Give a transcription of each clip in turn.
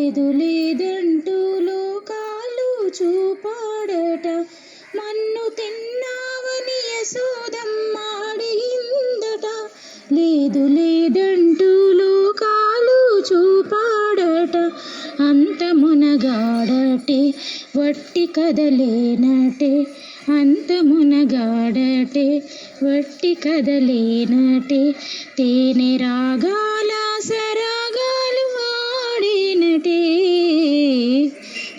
లేదు లేదంటూ లోకాలు చూపాడట. మన్ను తిన్నావని యశోదమ్మ అడిగిందట. లేదు లేదంటూ లోకాలు చూపాడట. అంత మునగాడటే వట్టి కదలేనటే. అంత మునగాడటే వట్టి కదలేనటే. తేనె రాగాల సరాగాలు ఆడినటే.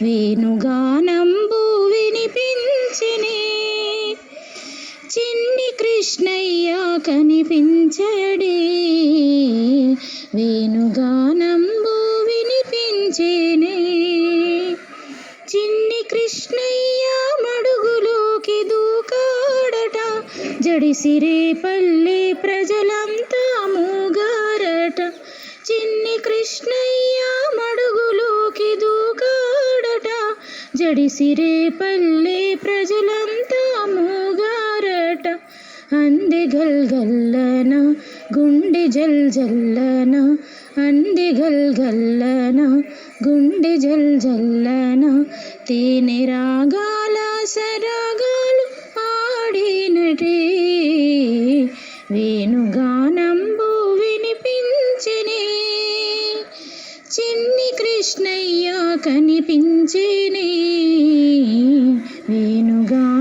వేణుగానంబు వినిపించెనే. చిన్ని కృష్ణయ్య కనిపించడే. వేణుగానంబు వినిపించెనే. చిన్ని కృష్ణయ్య మడుగులోకి దూకాడట. జడిసిరే పల్లె ప్రజలంతా మూగారట. చిన్ని కృష్ణయ్య మడుగులోకి దూకాడట. జడిసిరే పల్లె ప్రజలంతా మూగారట. అంది గల్గల్లన గుండె జల్జల్లన. అంది గల్గల్లన గుండె జల్జల్లన. తేనె రాగాల సరాగాలు ఆడినటే. వేణుగానంబు వినిపించెనే. చిన్ని కృష్ణయ్య కనిపించెనే. వేణుగా